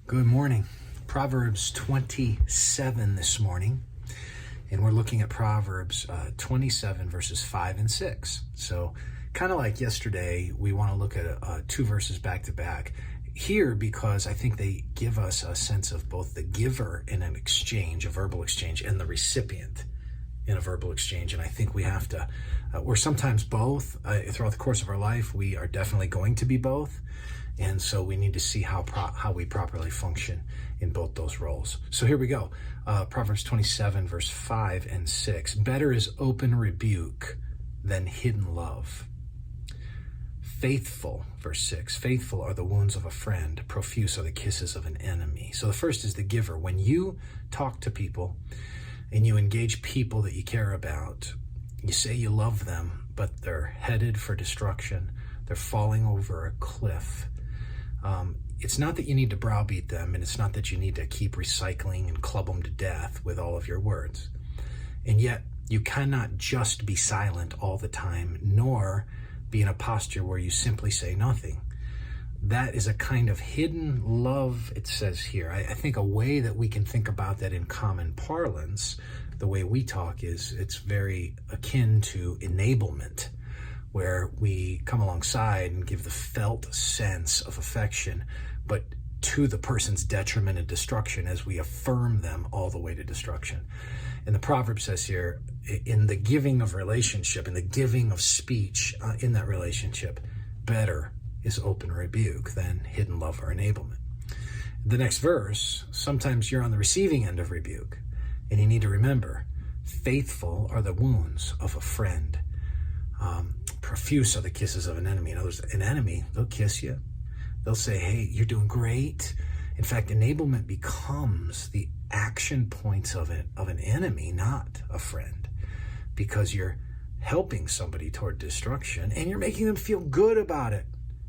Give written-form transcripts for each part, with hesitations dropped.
Good morning. Proverbs 27 this morning, and we're looking at Proverbs 27 verses 5 and 6. So kind of like yesterday, we want to look at two verses back to back here because I think they give us a sense of both the giver in an exchange, a verbal exchange, and the recipient in a verbal exchange. And I think we have to, we're sometimes both. Throughout the course of our life, we are definitely going to be both. And so we need to see how we properly function in both those roles. So here we go. Proverbs 27, verse 5 and 6. Better is open rebuke than hidden love. Faithful, verse 6, faithful are the wounds of a friend, profuse are the kisses of an enemy. So the first is the giver. When you talk to people and you engage people that you care about, you say you love them, but they're headed for destruction. They're falling over a cliff. It's not that you need to browbeat them, and it's not that you need to keep recycling and club them to death with all of your words. And yet, you cannot just be silent all the time, nor be in a posture where you simply say nothing. That is a kind of hidden love, it says here. I think a way that we can think about that in common parlance, the way we talk, is it's very akin to enablement, where we come alongside and give the felt sense of affection, but to the person's detriment and destruction as we affirm them all the way to destruction. And the proverb says here, in the giving of relationship, in the giving of speech in that relationship, better is open rebuke than hidden love or enablement. The next verse, sometimes you're on the receiving end of rebuke, and you need to remember, faithful are the wounds of a friend. Profuse are the kisses of an enemy. In other words, an enemy, they'll kiss you. They'll say, hey, you're doing great. In fact, enablement becomes the action points of an enemy, not a friend, because you're helping somebody toward destruction and you're making them feel good about it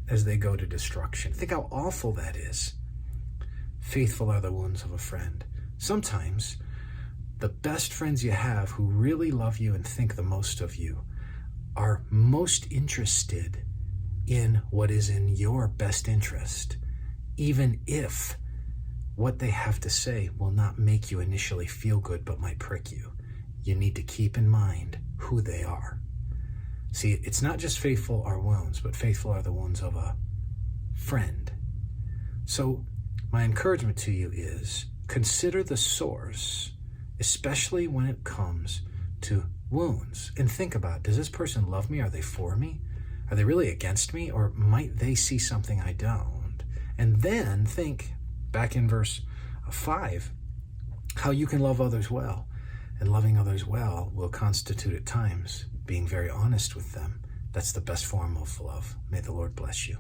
as they go to destruction. Think how awful that is. Faithful are the wounds of a friend. Sometimes the best friends you have who really love you and think the most of you are most interested in what is in your best interest, even if what they have to say will not make you initially feel good but might prick you. You need to keep in mind who they are. See, it's not just faithful are wounds, but faithful are the wounds of a friend. So my encouragement to you is consider the source, especially when it comes to wounds, and think about, does this person love me? Are they for me? Are they really against me? Or might they see something I don't? And then think, back in verse 5, how you can love others well. And loving others well will constitute at times being very honest with them. That's the best form of love. May the Lord bless you.